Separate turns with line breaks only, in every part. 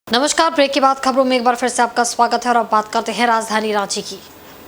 नमस्कार। ब्रेक के बाद खबरों में एक बार फिर से आपका स्वागत है और अब बात करते हैं राजधानी रांची की।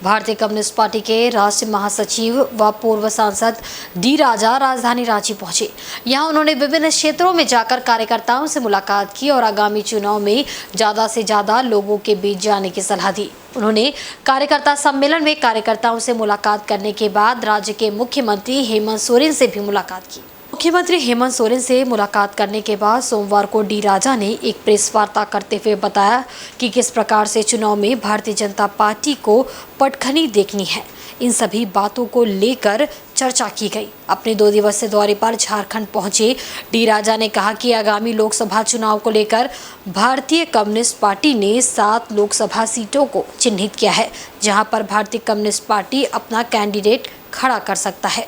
भारतीय कम्युनिस्ट पार्टी के राष्ट्रीय महासचिव व पूर्व सांसद डी राजा राजधानी रांची पहुंचे। यहां उन्होंने विभिन्न क्षेत्रों में जाकर कार्यकर्ताओं से मुलाकात की और आगामी चुनाव में ज्यादा से ज्यादा लोगों के बीच जाने की सलाह दी। उन्होंने कार्यकर्ता सम्मेलन में कार्यकर्ताओं से मुलाकात करने के बाद राज्य के मुख्यमंत्री हेमंत सोरेन से भी मुलाकात की। मुख्यमंत्री हेमंत सोरेन से मुलाकात करने के बाद सोमवार को डी राजा ने एक प्रेस वार्ता करते हुए बताया कि किस प्रकार से चुनाव में भारतीय जनता पार्टी को पटखनी देखनी है। इन सभी बातों को लेकर चर्चा की गई। अपने 2 दिवसीय दौरे पर झारखंड पहुंचे डी राजा ने कहा कि आगामी लोकसभा चुनाव को लेकर भारतीय कम्युनिस्ट पार्टी ने 7 लोकसभा सीटों को चिन्हित किया है, जहां पर भारतीय कम्युनिस्ट पार्टी अपना कैंडिडेट खड़ा कर सकता है।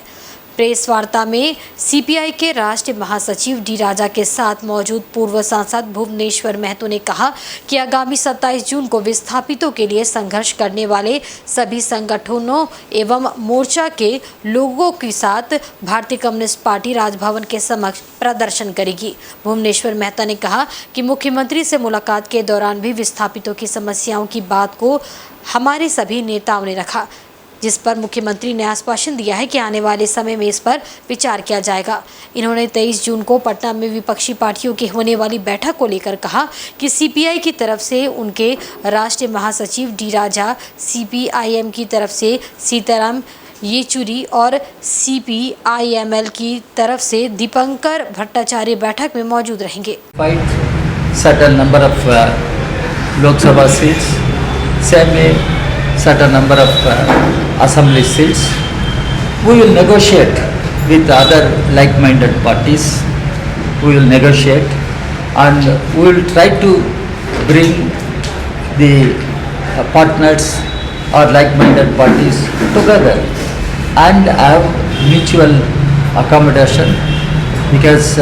प्रेस वार्ता में सीपीआई के राष्ट्रीय महासचिव डी राजा के साथ मौजूद पूर्व सांसद भुवनेश्वर महतो ने कहा कि आगामी 27 जून को विस्थापितों के लिए संघर्ष करने वाले सभी संगठनों एवं मोर्चा के लोगों के साथ भारतीय कम्युनिस्ट पार्टी राजभवन के समक्ष प्रदर्शन करेगी। भुवनेश्वर महतो ने कहा कि मुख्यमंत्री से मुलाकात के दौरान भी विस्थापितों की समस्याओं की बात को हमारे सभी नेताओं ने रखा, जिस पर मुख्यमंत्री ने आश्वासन दिया है कि आने वाले समय में इस पर विचार किया जाएगा। इन्होंने 23 जून को पटना में विपक्षी पार्टियों की होने वाली बैठक को लेकर कहा कि सीपीआई की तरफ से उनके राष्ट्रीय महासचिव डी राजा, सीपीआईएम की तरफ से सीताराम येचुरी और सीपीआईएमएल की तरफ से दीपंकर भट्टाचार्य बैठक में मौजूद रहेंगे।
certain number of Lok Sabha seats, same certain number of assembly seats. We will negotiate with other like-minded parties. We will negotiate and we will try to bring the partners or like-minded parties together and have mutual accommodation, because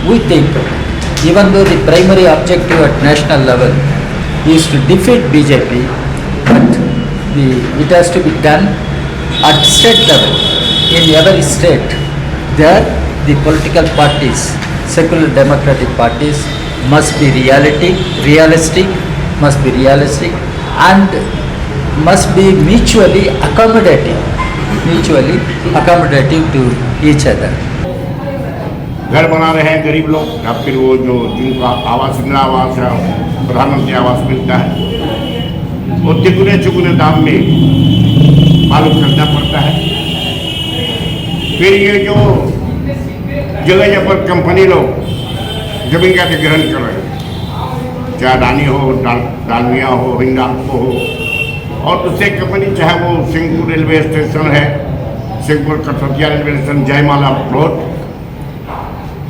we think even though the primary objective at national level is to defeat BJP, but it has to be done at state level. In every state, there the political parties, secular democratic parties must be realistic, and must be mutually accommodating to each other.
घर बना रहे हैं गरीब लोग, या फिर वो जो जिनका आवास, इंदिरा आवास या प्रधानमंत्री आवास मिलता है, वो तिगुने चुगुने दाम में मालूम करना पड़ता है। फिर ये जो जगह जगह पर कंपनी लोग जमीन का अधिग्रहण कर रहे हैं, चाहे अडानी हो, डालमिया हो, हिंडाल्को हो, और दूसरे कंपनी, चाहे वो सिंहपुर रेलवे स्टेशन है, सिंहपुर कटौतिया रेलवे स्टेशन, जयमाला प्लॉट,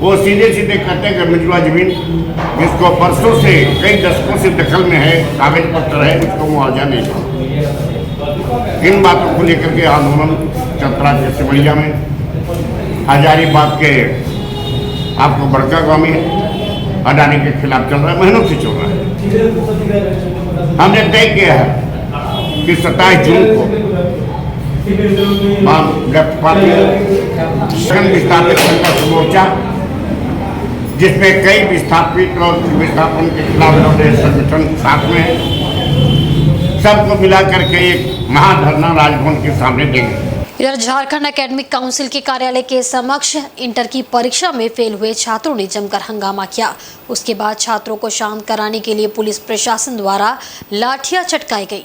वो सीधे कहते हैं गवर्नमेंट जमीन जिसको परसों से कई दशकों से दखल में है, कागज पत्र है, उसको मुआवजा नहीं। इन बातों को लेकर के आंदोलन चल रहा है सिमरिया में, हजारीबाग के आपको बड़का गाँव में अडानी के खिलाफ चल रहा है, महीनों से चल रहा है। हमने तय किया है कि 27 जून को लेफ्ट पार्टी विस्थापित संघर्ष मोर्चा, जिसमें कई विस्थापित और विस्थापन के खिलाफ लड़े संगठन साथ में है, सबको मिला करके एक महाधरना राजभवन के सामने देंगे।
इधर झारखंड एकेडमिक काउंसिल के कार्यालय के समक्ष इंटर की परीक्षा में फेल हुए छात्रों ने जमकर हंगामा किया। उसके बाद छात्रों को शांत कराने के लिए पुलिस प्रशासन द्वारा लाठियां चटकाई गई।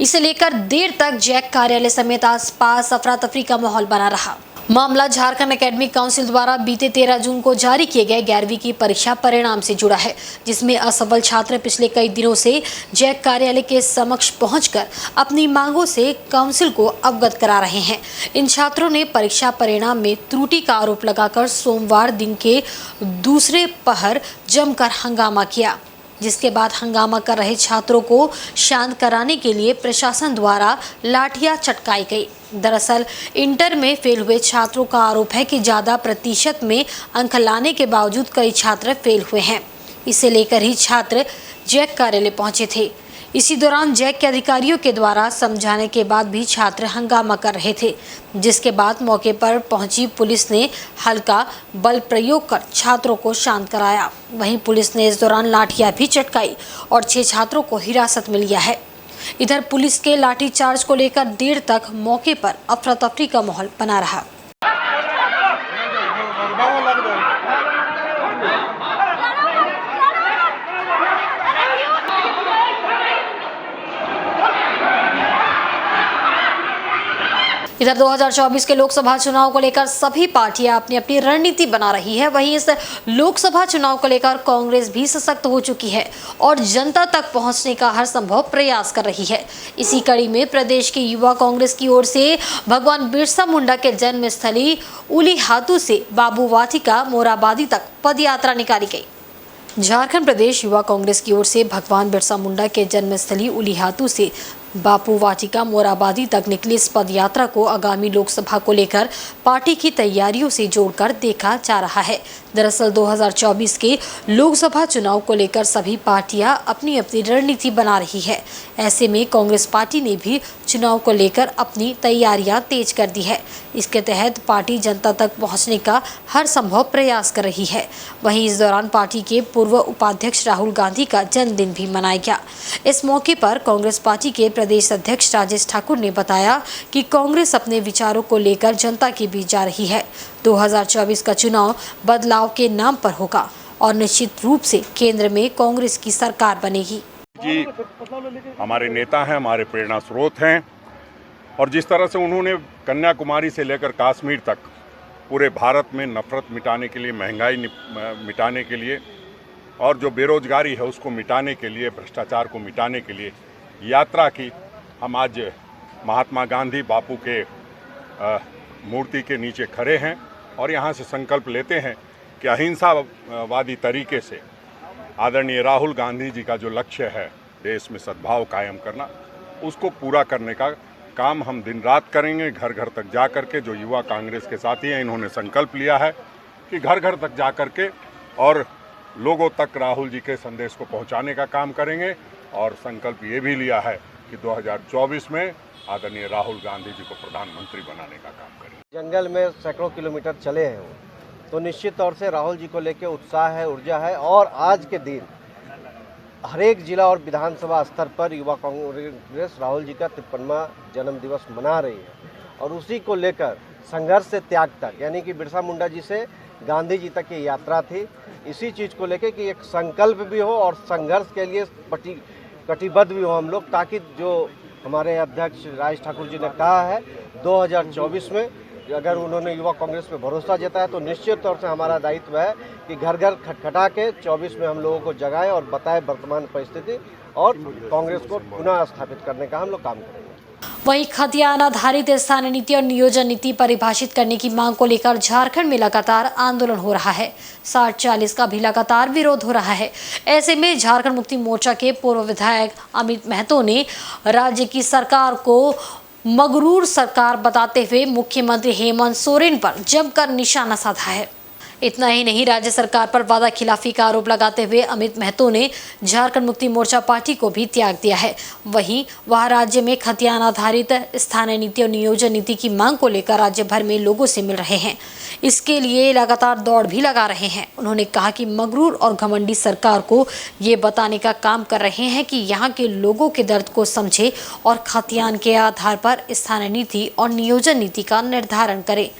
इसे लेकर देर तक जैक कार्यालय समेत आसपास अफरा तफरी का माहौल बना रहा। मामला झारखंड एकेडमिक काउंसिल द्वारा बीते 13 जून को जारी किए गए 11वीं की परीक्षा परिणाम से जुड़ा है, जिसमें असफल छात्र पिछले कई दिनों से जैक कार्यालय के समक्ष पहुंचकर अपनी मांगों से काउंसिल को अवगत करा रहे हैं। इन छात्रों ने परीक्षा परिणाम में त्रुटि का आरोप लगाकर सोमवार दिन के दूसरे पहर जमकर हंगामा किया, जिसके बाद हंगामा कर रहे छात्रों को शांत कराने के लिए प्रशासन द्वारा लाठियां चटकाई गई। दरअसल इंटर में फेल हुए छात्रों का आरोप है कि ज़्यादा प्रतिशत में अंक लाने के बावजूद कई छात्र फेल हुए हैं। इसे लेकर ही छात्र जैक कार्यालय पहुंचे थे। इसी दौरान जैक के अधिकारियों के द्वारा समझाने के बाद भी छात्र हंगामा कर रहे थे, जिसके बाद मौके पर पहुंची पुलिस ने हल्का बल प्रयोग कर छात्रों को शांत कराया। वहीं पुलिस ने इस दौरान लाठियां भी चटकाई और 6 छात्रों को हिरासत में लिया है। इधर पुलिस के लाठीचार्ज को लेकर देर तक मौके पर अफरा तफरी का माहौल बना रहा। इधर 2024 के लोकसभा चुनाव को लेकर सभी पार्टियां अपनी अपनी रणनीति बना रही है। वहीं इस लोकसभा चुनाव को लेकर कांग्रेस भी सशक्त हो चुकी है और जनता तक पहुंचने का हर संभव प्रयास कर रही है। इसी कड़ी में प्रदेश की युवा कांग्रेस की ओर से भगवान बिरसा मुंडा के जन्म स्थली उलीहातू से बाबू वाटिका मोराबादी तक पदयात्रा निकाली गई। झारखंड प्रदेश युवा कांग्रेस की ओर से भगवान बिरसा मुंडा के जन्मस्थली उलीहातू से बापू वाटिका मोराबादी तक निकली इस पदयात्रा को आगामी लोकसभा को लेकर पार्टी की तैयारियों से जोड़कर देखा जा रहा है। दरअसल 2024 के लोकसभा चुनाव को लेकर सभी पार्टियां अपनी अपनी रणनीति बना रही है। ऐसे में कांग्रेस पार्टी ने भी चुनाव को लेकर अपनी तैयारियां तेज कर दी है। इसके तहत पार्टी जनता तक पहुंचने का हर संभव प्रयास कर रही है। वहीं इस दौरान पार्टी के पूर्व उपाध्यक्ष राहुल गांधी का जन्मदिन भी मनाया गया। इस मौके पर कांग्रेस पार्टी के प्रदेश अध्यक्ष राजेश ठाकुर ने बताया कि कांग्रेस अपने विचारों को लेकर जनता के बीच जा रही है। 2024 का चुनाव बदलाव के नाम पर होगा और निश्चित रूप से केंद्र में कांग्रेस की सरकार बनेगी।
जी हमारे नेता हैं, हमारे प्रेरणा स्रोत हैं और जिस तरह से उन्होंने कन्याकुमारी से लेकर कश्मीर तक पूरे भारत में नफरत मिटाने के लिए, महंगाई मिटाने के लिए और जो बेरोजगारी है उसको मिटाने के लिए, भ्रष्टाचार को मिटाने के लिए यात्रा की। हम आज महात्मा गांधी बापू के मूर्ति के नीचे खड़े हैं और यहाँ से संकल्प लेते हैं कि अहिंसावादी तरीके से आदरणीय राहुल गांधी जी का जो लक्ष्य है देश में सद्भाव कायम करना, उसको पूरा करने का काम हम दिन रात करेंगे। घर घर तक जा कर के जो युवा कांग्रेस के साथी हैं, इन्होंने संकल्प लिया है कि घर घर तक जा कर के और लोगों तक राहुल जी के संदेश को पहुंचाने का काम करेंगे और संकल्प ये भी लिया है कि 2024 में आदरणीय राहुल गांधी जी को प्रधानमंत्री बनाने का काम करेंगे।
जंगल में सैकड़ों किलोमीटर चले हैं वो, तो निश्चित तौर से राहुल जी को लेकर उत्साह है, ऊर्जा है और आज के दिन हर एक जिला और विधानसभा स्तर पर युवा कांग्रेस राहुल जी का 53वां जन्म दिवस मना रही है और उसी को लेकर संघर्ष से त्याग तक, यानी कि बिरसा मुंडा जी से गांधी जी तक की यात्रा थी। इसी चीज़ को लेकर कि एक संकल्प भी हो और संघर्ष के लिए कटिबद्ध भी हो हम लोग, ताकि जो हमारे अध्यक्ष राजेश ठाकुर जी ने कहा है 2024 में अगर उन्होंने युवा कांग्रेस पे भरोसा जताया तो निश्चित तौर से हमारा दायित्व है कि घर घर खटखटा के 24 में हम लोगों को जगाएं और बताएं वर्तमान परिस्थिति और कांग्रेस को पुनः स्थापित करने का हम लोग काम करेंगे।
वहीं खतियान आधारित स्थानीय नीति और नियोजन नीति परिभाषित करने की मांग को लेकर झारखंड में लगातार आंदोलन हो रहा है। 60-40 का भी लगातार विरोध हो रहा है। ऐसे में झारखंड मुक्ति मोर्चा के पूर्व विधायक अमित महतो ने राज्य की सरकार को मगरूर सरकार बताते हुए मुख्यमंत्री हेमंत सोरेन पर जमकर निशाना साधा है। इतना ही नहीं, राज्य सरकार पर वादा खिलाफी का आरोप लगाते हुए अमित महतो ने झारखंड मुक्ति मोर्चा पार्टी को भी त्याग दिया है। वहीं वह राज्य में खतियान आधारित स्थानीय नीति और नियोजन नीति की मांग को लेकर राज्य भर में लोगों से मिल रहे हैं। इसके लिए लगातार दौड़ भी लगा रहे हैं। उन्होंने कहा कि मगरूर और घमंडी सरकार को ये बताने का काम कर रहे हैं कि यहाँ के लोगों के दर्द को समझे और खतियान के आधार पर स्थानीय नीति और नियोजन नीति का निर्धारण करे।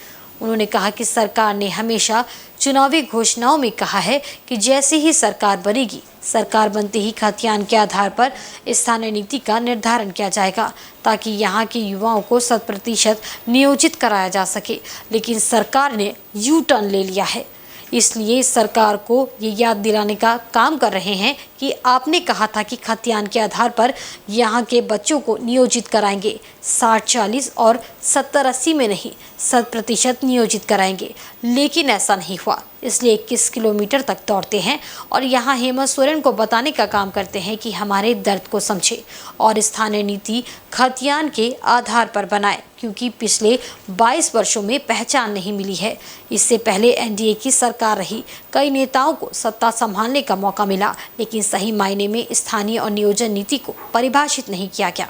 उन्होंने कहा कि सरकार ने हमेशा चुनावी घोषणाओं में कहा है कि जैसे ही सरकार बनेगी, सरकार बनते ही खतियान के आधार पर स्थानीय नीति का निर्धारण किया जाएगा ताकि यहाँ के युवाओं को 100% नियोजित कराया जा सके। लेकिन सरकार ने यू टर्न ले लिया है, इसलिए सरकार को ये याद दिलाने का काम कर रहे हैं कि आपने कहा था कि खतियान के आधार पर यहाँ के बच्चों को नियोजित कराएंगे, 60-40 और 70-80 में नहीं, 100% नियोजित कराएंगे, लेकिन ऐसा नहीं हुआ। इसलिए 21 किलोमीटर तक दौड़ते हैं और यहाँ हेमंत सोरेन को बताने का काम करते हैं कि हमारे दर्द को समझे और स्थानीय नीति खतियान के आधार पर बनाए, क्योंकि पिछले 22 वर्षों में पहचान नहीं मिली है। इससे पहले एनडीए की सरकार रही, कई नेताओं को सत्ता संभालने का मौका मिला, लेकिन सही मायने में स्थानीय और नियोजन नीति को परिभाषित नहीं किया गया।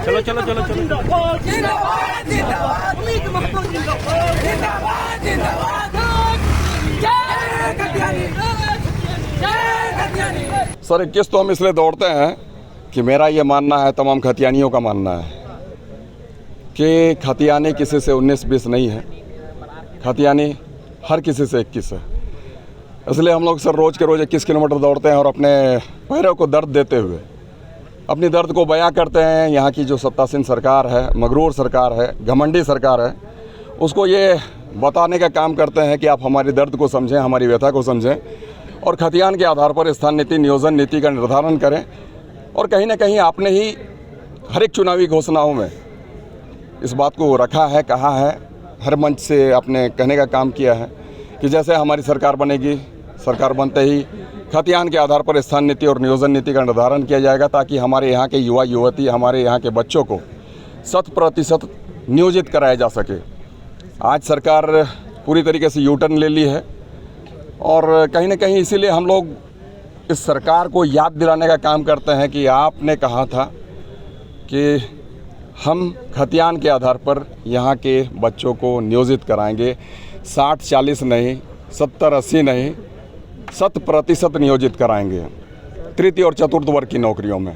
चलो चलो चलो चलो
सर 21 तो हम इसलिए दौड़ते हैं कि मेरा ये मानना है, तमाम खतियानियों का मानना है कि खतियानी किसी से 19-20 नहीं है, खतियानी हर किसी से 21 है। इसलिए हम लोग सर रोज़ के रोज़ 21 किलोमीटर दौड़ते हैं और अपने पैरों को दर्द देते हुए अपनी दर्द को बयां करते हैं। यहाँ की जो सत्तासीन सरकार है, मगरूर सरकार है, घमंडी सरकार है, उसको ये बताने का काम करते हैं कि आप हमारी दर्द को समझें, हमारी व्यथा को समझें और खतियान के आधार पर स्थान नीति, नियोजन नीति का निर्धारण करें। और कहीं ना कहीं आपने ही हर एक चुनावी घोषणाओं में इस बात को रखा है, कहा है, हर मंच से आपने कहने का काम किया है कि जैसे हमारी सरकार बनेगी, सरकार बनते ही खतियान के आधार पर स्थान नीति और नियोजन नीति का निर्धारण किया जाएगा, ताकि हमारे यहाँ के युवा युवती, हमारे यहाँ के बच्चों को 100% नियोजित कराया जा सके। आज सरकार पूरी तरीके से यू टर्न ले ली है और कहीं ना कहीं इसीलिए हम लोग इस सरकार को याद दिलाने का काम करते हैं कि आपने कहा था कि हम खतियान के आधार पर यहाँ के बच्चों को नियोजित कराएंगे, 60-40 नहीं, 70-80 नहीं, 100% नियोजित कराएंगे तृतीय और चतुर्थ वर्ग की नौकरियों में।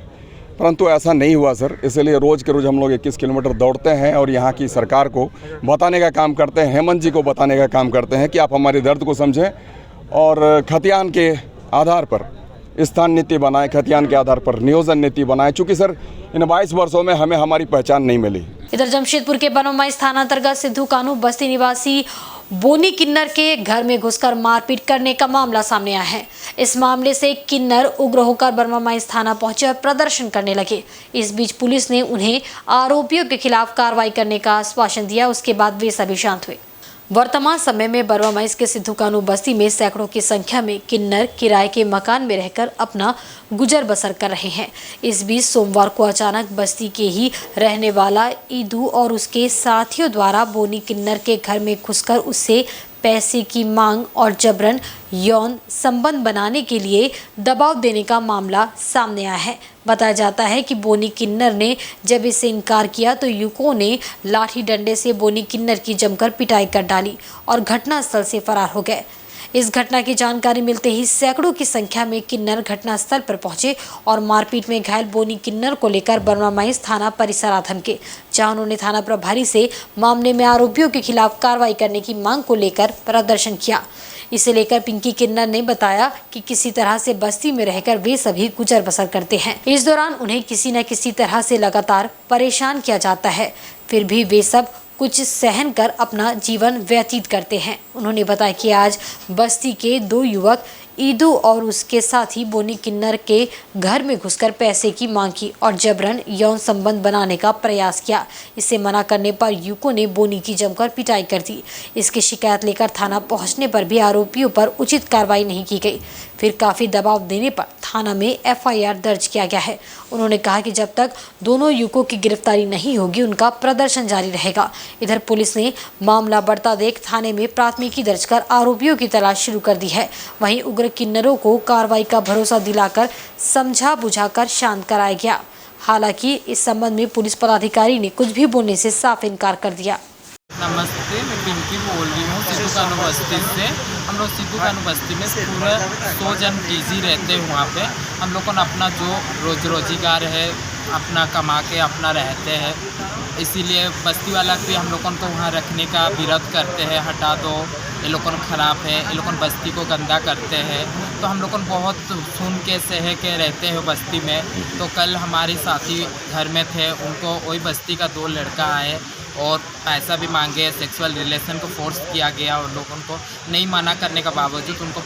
परंतु ऐसा नहीं हुआ सर, इसलिए रोज़ के रोज़ हम लोग 21 किलोमीटर दौड़ते हैं और यहाँ की सरकार को बताने का काम करते हैं, हेमंत जी को बताने का काम करते हैं कि आप हमारे दर्द को समझें और खतियान के आधार पर स्थान नीति बनाएं, खतियान के आधार पर नियोजन नीति बनाएं, चूँकि सर इन 22 वर्षों में हमें हमारी पहचान नहीं मिली।
इधर जमशेदपुर के बनोमाई थानांतर्गत सिद्धू कानू बस्ती निवासी बोनी किन्नर के घर में घुसकर मारपीट करने का मामला सामने आया है। इस मामले से किन्नर उग्र होकर बनोमाई थाना पहुंचे और प्रदर्शन करने लगे। इस बीच पुलिस ने उन्हें आरोपियों के खिलाफ कार्रवाई करने का आश्वासन दिया। उसके बाद वे सभी शांत हुए। वर्तमान समय में बरवामाइस के सिद्धू कानू बस्ती में सैकड़ों की संख्या में किन्नर किराए के मकान में रहकर अपना गुजर बसर कर रहे हैं। इस बीच सोमवार को अचानक बस्ती के ही रहने वाला ईदू और उसके साथियों द्वारा बोनी किन्नर के घर में घुसकर उससे पैसे की मांग और जबरन यौन संबंध बनाने के लिए दबाव देने का मामला सामने आया है। बताया जाता है कि बोनी किन्नर ने जब इससे इनकार किया तो युवकों ने लाठी डंडे से बोनी किन्नर की जमकर पिटाई कर डाली और घटनास्थल से फरार हो गए। इस घटना की जानकारी मिलते ही सैकड़ों की संख्या में किन्नर घटनास्थल पर पहुंचे और मारपीट में घायल बोनी किन्नर को लेकर बनोमाइस थाना परिसर आ धमके, जहां उन्होंने थाना प्रभारी से मामले में आरोपियों के खिलाफ कार्रवाई करने की मांग को लेकर प्रदर्शन किया। इसे लेकर पिंकी किन्नर ने बताया कि किसी तरह से बस्ती में रहकर वे सभी गुजर बसर करते हैं। इस दौरान उन्हें किसी न किसी तरह से लगातार परेशान किया जाता है, फिर भी वे सब कुछ सहन कर अपना जीवन व्यतीत करते हैं। उन्होंने बताया कि आज बस्ती के 2 युवक ईदू और उसके साथी बोनी किन्नर के घर में घुसकर पैसे की मांग की और जबरन यौन संबंध बनाने का प्रयास किया। इसे मना करने पर युवकों ने बोनी की जमकर पिटाई कर दी। इसकी शिकायत लेकर थाना पहुंचने पर भी आरोपियों पर उचित कार्रवाई नहीं की गई। फिर काफ़ी दबाव देने पर थाना में FIR दर्ज किया गया है। उन्होंने कहा कि जब तक दोनों युवकों की गिरफ्तारी नहीं होगी उनका प्रदर्शन जारी रहेगा। इधर पुलिस ने मामला बढ़ता देख थाने में प्राथमिकी दर्ज कर आरोपियों की तलाश शुरू कर दी है। वहीं उग्र किन्नरों को कार्रवाई का भरोसा दिलाकर समझा बुझाकर शांत कराया गया। हालांकि इस संबंध में पुलिस पदाधिकारी ने कुछ भी बोलने से साफ इनकार कर दिया।
नमस्ते, मैं पिंकी बोल रही हूँ सिद्धू कानू बस्ती से। हम लोग सिद्धू कानू बस्ती में पूरे 100 जन पीजी रहते हैं। वहाँ पे हम लोग को अपना जो रोजगार है अपना कमा के अपना रहते हैं, इसीलिए बस्ती वाला भी हम लोगों को वहाँ रखने का विरोध करते हैं। हटा दो, ये लोग ख़राब है, ये लोग बस्ती को गंदा करते हैं। तो हम लोग बहुत सुन के सह के रहते हैं बस्ती में। तो कल हमारे साथी घर में थे, उनको वही बस्ती का 2 लड़का आए और पैसा भी मांगे, सेक्सुअल रिलेशन को फोर्स किया गया और लोगों को नहीं मना करने का बावजूद उनको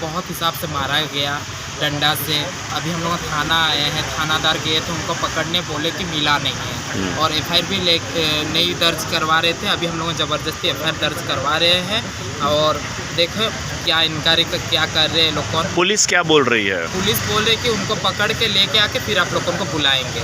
बहुत हिसाब से मारा गया डंडा से। अभी हम लोग थाना आए हैं, थानादार गए तो उनको पकड़ने बोले कि मिला नहीं है। और FIR भी नहीं दर्ज करवा रहे थे। अभी हम लोग ज़बरदस्ती FIR दर्ज करवा रहे हैं और देखो क्या इंक्वायरी का क्या कर रहे हैं लोग।
पुलिस क्या बोल रही है?
पुलिस बोल रही है कि उनको पकड़ के लेके आके फिर आप लोगों को बुलाएंगे।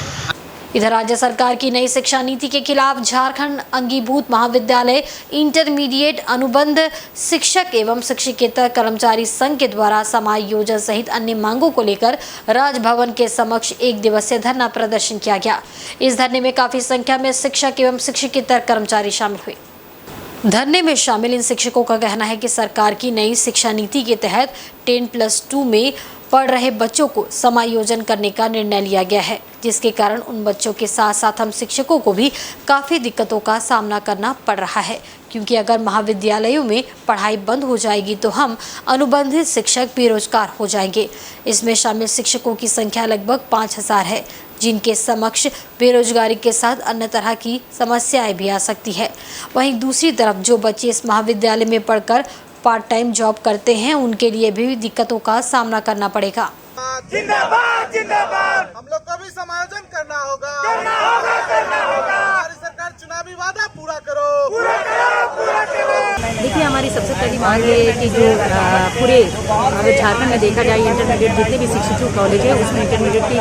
इधर राज्य सरकार की नई शिक्षा नीति के खिलाफ झारखंड अंगीभूत महाविद्यालय इंटरमीडिएट अनुबंध शिक्षक एवं शिक्षकेतर कर्मचारी संघ के द्वारा समायोजन सहित अन्य मांगों को लेकर राजभवन के समक्ष 1 दिवसीय धरना प्रदर्शन किया गया। इस धरने में काफी संख्या में शिक्षक एवं शिक्षकेतर कर्मचारी शामिल हुए। धरने में शामिल इन शिक्षकों का कहना है कि सरकार की नई शिक्षा नीति के तहत 10+2 में पढ़ रहे बच्चों को समायोजन करने का निर्णय लिया गया है, जिसके कारण उन बच्चों के साथ साथ हम शिक्षकों को भी काफ़ी दिक्कतों का सामना करना पड़ रहा है, क्योंकि अगर महाविद्यालयों में पढ़ाई बंद हो जाएगी तो हम अनुबंधित शिक्षक बेरोजगार हो जाएंगे। इसमें शामिल शिक्षकों की संख्या लगभग 5000 है, जिनके समक्ष बेरोजगारी के साथ अन्य तरह की समस्याएं भी आ सकती है। वहीं दूसरी तरफ जो बच्चे इस महाविद्यालय में पढ़कर पार्ट टाइम जॉब करते हैं, उनके लिए भी दिक्कतों का सामना करना पड़ेगा।
जिंदाबाद जिंदाबाद, हम लोग को भी समायोजन करना होगा। हमारी सरकार चुनावी वादा पूरा करो।
देखिए, हमारी सबसे पहली मांग ये है कि जो पूरे अगर झारखंड में देखा जाए इंटरमीडिएट जितने भी 62 कॉलेज है उसमें इंटरमीडिएट की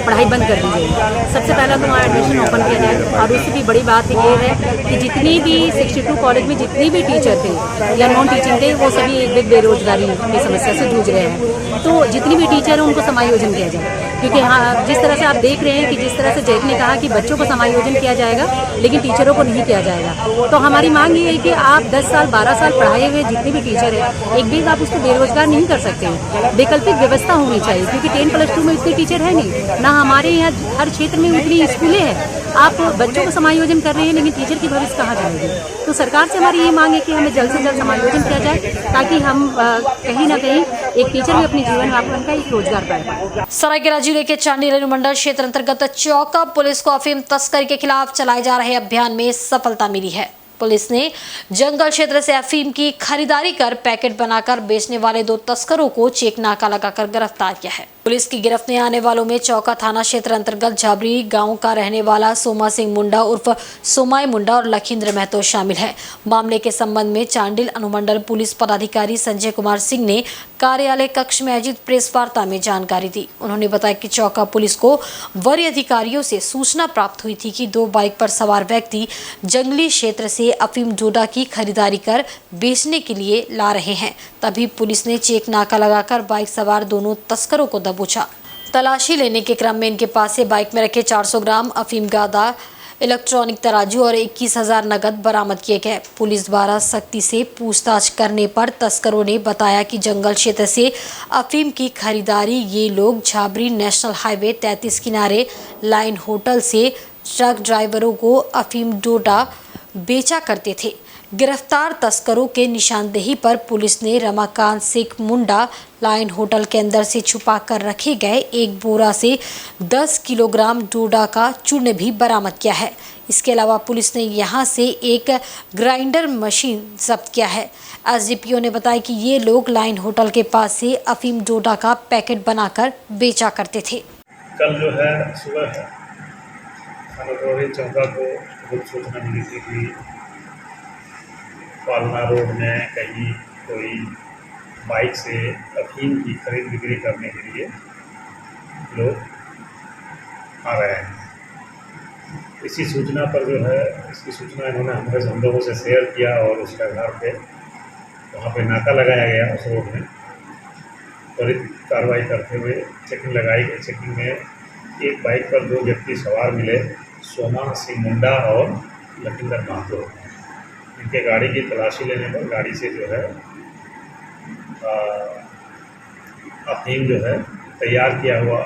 पढ़ाई बंद कर दी जाए। सबसे पहला तो हमारा एडमिशन ओपन किया जाए। और उससे भी बड़ी बात ये है कि जितनी भी 62 कॉलेज में जितनी भी टीचर थे या नॉन टीचिंग थे वो सभी एक बेरोजगारी की समस्या से जूझ रहे हैं। तो जितनी भी टीचर हैं उनको समायोजन किया जाए, क्योंकि हाँ जिस तरह से आप देख रहे हैं कि जिस तरह से जैक ने कहा कि बच्चों को समायोजन किया जाएगा लेकिन टीचरों को नहीं किया जाएगा। तो हमारी मांग ये है कि आप 10 साल 12 साल पढ़ाए हुए जितने भी टीचर हैं एक भी आप उसको बेरोजगार नहीं कर सकते हैं। वैकल्पिक व्यवस्था होनी चाहिए, क्योंकि 10+2 में इतने टीचर है नहीं ना, हमारे यहाँ हर क्षेत्र में उतनी स्कूलें हैं। आप बच्चों को समायोजन कर रहे हैं लेकिन टीचर की भविष्य कहाँ जाएगी। तो सरकार से हमारी ये मांग है कि हमें जल्द से जल्द समायोजन किया जाए, ताकि हम कहीं ना कहीं एक टीचर भी अपने जीवन यापन का एक रोजगार पाए।
सरायकेला जिले के चांडिल अनुमंडल क्षेत्र अंतर्गत चौका पुलिस को अफीम तस्करी के खिलाफ चलाए जा रहे अभियान में सफलता मिली है। पुलिस ने जंगल क्षेत्र से अफीम की खरीदारी कर पैकेट बनाकर बेचने वाले 2 तस्करों को चेक नाका लगाकर गिरफ्तार किया है। पुलिस की गिरफ्त में आने वालों में चौका थाना क्षेत्र अंतर्गत झाबरी गांव का रहने वाला सोमा सिंह मुंडा उर्फ सोमाई मुंडा और लखींद्र महतो शामिल है। मामले के संबंध में चांडिल अनुमंडल पुलिस पदाधिकारी संजय कुमार सिंह ने कार्यालय कक्ष में आयोजित प्रेस वार्ता में जानकारी दी। उन्होंने बताया कि चौका पुलिस को वरीय अधिकारियों से सूचना प्राप्त हुई थी कि 2 बाइक पर सवार व्यक्ति जंगली क्षेत्र से अफीम डोडा की खरीदारी कर बेचने के लिए ला रहे हैं। तभी पुलिस ने चेक नाका लगाकर बाइक सवार दोनों तस्करों को दबोचा। तलाशी लेने के क्रम में इनके पास से बाइक में रखे 400 ग्राम अफीम गादा, इलेक्ट्रॉनिक तराजू और 21,000 नकद बरामद किए गए। पुलिस द्वारा सख्ती से पूछताछ करने पर तस्करों ने बताया कि जंगल क्षेत्र से अफीम की खरीदारी ये लोग झाबरी नेशनल हाईवे 33 किनारे लाइन होटल से ट्रक ड्राइवरों को अफीम डोडा बेचा करते थे। गिरफ्तार तस्करों के निशानदेही पर पुलिस ने रमाकांत सिंह मुंडा लाइन होटल के अंदर से छुपा कर रखे गए एक बोरा से 10 किलोग्राम डोडा का चूर्ण भी बरामद किया है। इसके अलावा पुलिस ने यहां से एक ग्राइंडर मशीन जब्त किया है। एसडीपीओ ने बताया कि ये लोग लाइन होटल के पास से अफीम डोडा का पैकेट बनाकर बेचा करते थे।
कल जो है सुबह चौका को गुप्त सूचना मिली थी कि पालना रोड में कहीं कोई बाइक से अफीम की खरीद बिक्री करने के लिए लोग आ रहे हैं। इसी सूचना पर जो है इसकी सूचना इन्होंने हम लोगों से शेयर किया और उसके आधार पे वहाँ पे नाका लगाया गया। उस रोड में त्वरित कार्रवाई करते हुए चेकिंग लगाई गई। चेकिंग में एक बाइक पर 2 व्यक्ति सवार मिले, सोमा सिंह मुंडा और लखींद्र महतो। इनके गाड़ी की तलाशी लेने पर गाड़ी से जो है अफीम जो है तैयार किया हुआ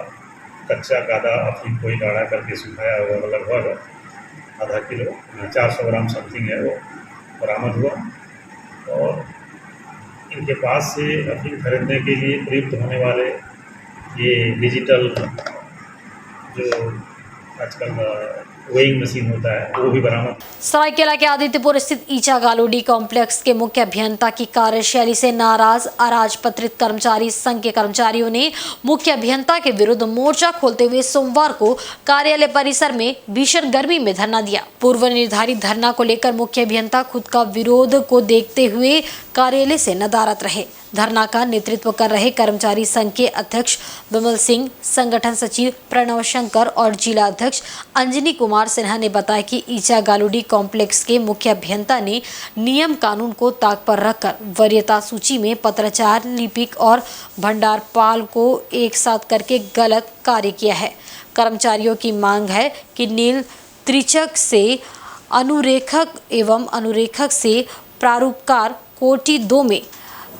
कच्चा गादा अफीम कोई गाढ़ा करके सुखाया हुआ लगभग आधा किलो 400 ग्राम समथिंग है वो बरामद हुआ। और इनके पास से अफीम खरीदने के लिए प्रयुक्त होने वाले ये डिजिटल जो आजकल वेइंग मशीन होता है वो भी बरामद।
सरायकेला के आदित्यपुर स्थित ईचा गालोडी कॉम्प्लेक्स के मुख्य अभियंता की कार्यशैली से नाराज अराजपत्रित कर्मचारी संघ के कर्मचारियों ने मुख्य अभियंता के विरुद्ध मोर्चा खोलते हुए सोमवार को कार्यालय परिसर में भीषण गर्मी में धरना दिया। पूर्व निर्धारित धरना को लेकर मुख्य अभियंता खुद का विरोध को देखते हुए कार्यालय से नदारद रहे। धरना का नेतृत्व कर रहे कर्मचारी संघ के अध्यक्ष विमल सिंह, संगठन सचिव प्रणव शंकर और जिला अध्यक्ष अंजनी कुमार सिन्हा ने बताया कि ईचा गालोडी कॉम्प्लेक्स के मुख्य अभियंता ने नियम कानून को ताक पर रखकर वरीयता सूची में पत्राचार, लिपिक और भंडारपाल को एक साथ करके गलत कार्य किया है। कर्मचारियों की मांग है कि नील त्रिचक से अनुरेखक एवं अनुरेखक से प्रारूपकार कोटि 2 में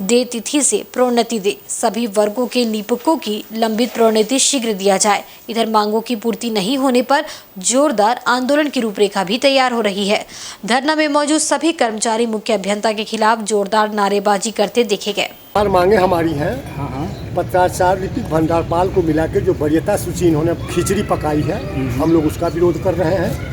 दे तिथि से प्रोन्नति दे। सभी वर्गों के लिपिकों की लंबित प्रोन्नति शीघ्र दिया जाए। इधर मांगों की पूर्ति नहीं होने पर जोरदार आंदोलन की रूपरेखा भी तैयार हो रही है। धरना में मौजूद सभी कर्मचारी मुख्य अभियंता के खिलाफ जोरदार नारेबाजी करते देखे गए।
मांगे हमारी हैं पत्राचार, लिपिक, भंडारपाल को मिला के जो वरीयता सूची इन्होंने खिचड़ी पकाई है, हम लोग उसका विरोध कर रहे हैं।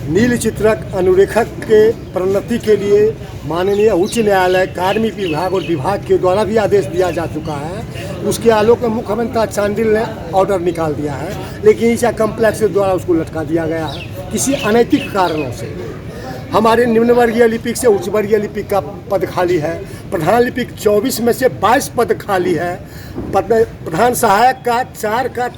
नील चित्रक अनुरेखक के प्रोन्नति के लिए माननीय उच्च न्यायालय, कार्मिक विभाग और विभाग के द्वारा भी आदेश दिया जा चुका है। उसके आलोक में मुख्य अभियंता चांडिल ने ऑर्डर निकाल दिया है, लेकिन ईचा कॉम्प्लेक्स के द्वारा उसको लटका दिया गया है किसी अनैतिक कारणों से। हमारे निम्न वर्गीय लिपिक से उच्च वर्गीय लिपिक का पद खाली है। प्रधान लिपिक 24 में से 22 पद खाली है। प्रधान सहायक का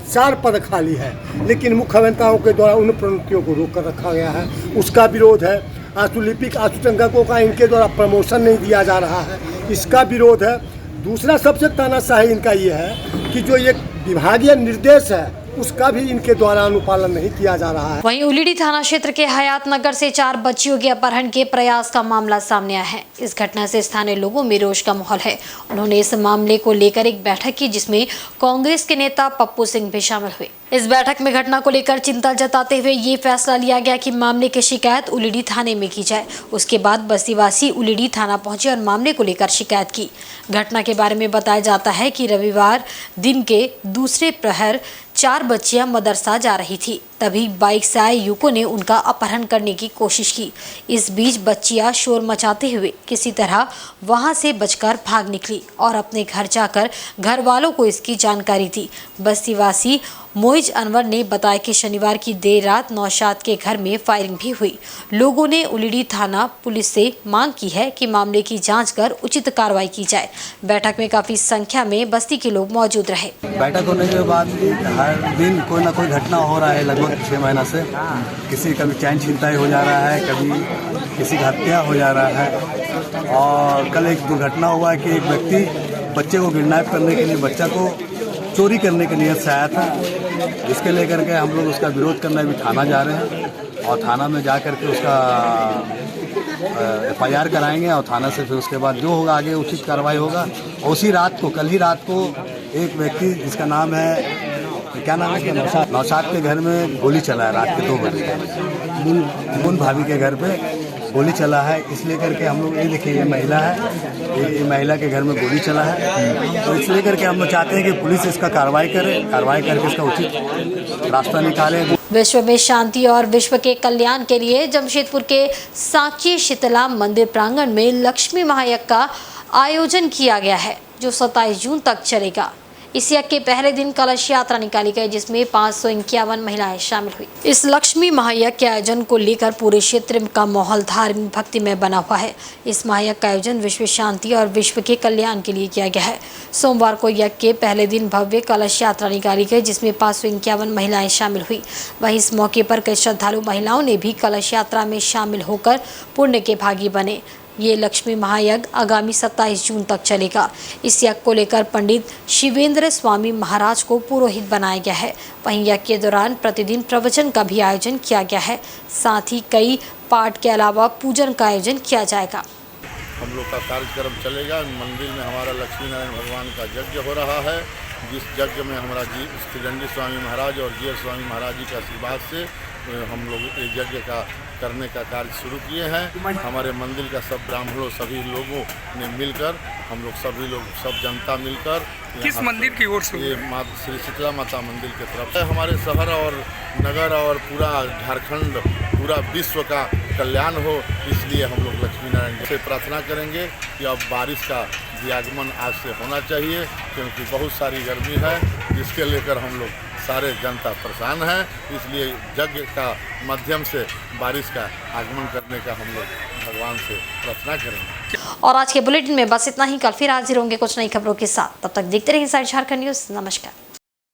4 पद खाली है, लेकिन मुख्य अभियंताओं के द्वारा उन प्रोन्नतियों को रोक कर रखा गया है। उसका विरोध है। आशु लिपिक, आशु टंककों का इनके द्वारा प्रमोशन नहीं दिया जा रहा है, इसका विरोध है। दूसरा सबसे तानाशाही इनका ये है कि जो ये विभागीय निर्देश है उसका भी इनके द्वारा अनुपालन नहीं किया जा रहा है।
वहीं उलीडी थाना क्षेत्र के हयात नगर से 4 बच्चियों के अपहरण के प्रयास का मामला सामने आया है। इस घटना से स्थानीय लोगों में रोष का माहौल है। उन्होंने इस मामले को लेकर एक बैठक की, जिसमें कांग्रेस के नेता पप्पू सिंह भी शामिल हुए। इस बैठक में घटना को लेकर चिंता जताते हुए ये फैसला लिया गया कि मामले की शिकायत उलीडी थाने में की जाए। उसके बाद बस्तीवासी उलीडी थाना पहुंचे और मामले को लेकर शिकायत की। घटना के बारे में बताया जाता है कि रविवार दिन के दूसरे प्रहर 4 बच्चियां मदरसा जा रही थी, तभी बाइक से आए युवकों ने उनका अपहरण करने की कोशिश की। इस बीच बच्चियां शोर मचाते हुए किसी तरह वहां से बचकर भाग निकली और अपने घर जाकर घर वालों को इसकी जानकारी दी। बस्तीवासी मोइज अनवर ने बताया कि शनिवार की देर रात नौशाद के घर में फायरिंग भी हुई। लोगों ने उलीडी थाना पुलिस से मांग की है कि मामले की जांच कर उचित कार्रवाई की जाए। बैठक में काफी संख्या में बस्ती के लोग मौजूद रहे।
बैठक होने के बाद हर दिन कोई ना कोई घटना हो रहा है। लगभग 6 महीना से किसी कभी चैन छिनताई हो जा रहा है, कभी किसी की हत्या हो जा रहा है। और कल एक दुर्घटना हुआ कि एक व्यक्ति बच्चे को किडनैप करने के लिए, बच्चा को चोरी करने के नियत से आया था, जिसके लेकर के हम लोग उसका विरोध करने भी थाना जा रहे हैं और थाना में जा कर के उसका FIR कराएंगे और थाना से फिर उसके बाद जो होगा आगे उचित कार्रवाई होगा। उसी रात को, कल ही रात को एक व्यक्ति जिसका नाम है, क्या नाम है, नौशाद के घर में गोली चला है रात के 2 बजे। मुन भाभी के घर पे गोली चला है। इसलिए करके हम लोग ये देखिए, ये महिला है, ये महिला के घर में गोली चला है। तो इसलिए करके हम लोग चाहते हैं कि पुलिस इसका कार्रवाई करे, कार्रवाई करके इसका उचित रास्ता निकाले।
विश्व में शांति और विश्व के कल्याण के लिए जमशेदपुर के सांची शीतला मंदिर प्रांगण में लक्ष्मी महायज्ञ का आयोजन किया गया है, जो 27 जून तक चलेगा। इस यज्ञ के पहले दिन कलश यात्रा निकाली गई, जिसमें 551 महिलाएं शामिल हुई। इस लक्ष्मी महायज्ञ के आयोजन को लेकर पूरे क्षेत्र का माहौल धार्मिक भक्ति में बना हुआ है। इस महायज्ञ का आयोजन विश्व शांति और विश्व के कल्याण के लिए किया गया है। सोमवार को यज्ञ के पहले दिन भव्य कलश यात्रा निकाली गई, जिसमें 551 महिलाएं शामिल हुई। वहीं इस मौके पर कई श्रद्धालु महिलाओं ने भी कलश यात्रा में शामिल होकर पुण्य के भागी बने। ये लक्ष्मी महायज्ञ आगामी 27 जून तक चलेगा। इस यज्ञ को लेकर पंडित शिवेंद्र स्वामी महाराज को पुरोहित बनाया गया है। वहीं यज्ञ के दौरान प्रतिदिन प्रवचन का भी आयोजन किया गया है। साथ ही कई पाठ के अलावा पूजन का आयोजन किया जाएगा।
हम लोग का कार्यक्रम चलेगा। मंदिर में हमारा लक्ष्मी नारायण भगवान का यज्ञ हो रहा है, जिस यज्ञ में हमारा स्त्रीदंडी स्वामी महाराज और जीयर स्वामी महाराज जी के आशीर्वाद से हम लोग इस यज्ञ का करने का कार्य शुरू किए हैं। हमारे मंदिर का सब ब्राह्मणों सभी लोगों ने मिलकर, हम लोग सभी लोग सब जनता मिलकर
किस मंदिर की ओर से?
ये श्री शीतला माता मंदिर की तरफ है। हमारे शहर और नगर और पूरा झारखंड, पूरा विश्व का कल्याण हो, इसलिए हम लोग लक्ष्मी नारायण से प्रार्थना करेंगे कि अब बारिश का आगमन आज से होना चाहिए, क्योंकि बहुत सारी गर्मी है जिसके लेकर हम लोग सारे जनता परेशान है। इसलिए यज्ञ का माध्यम से बारिश का आगमन करने का हम लोग भगवान से प्रार्थना करेंगे।
और आज के बुलेटिन में बस इतना ही। कल फिर हाजिर होंगे कुछ नई खबरों के साथ। तब तक देखते रहिए इंसाइड झारखंड न्यूज़। नमस्कार।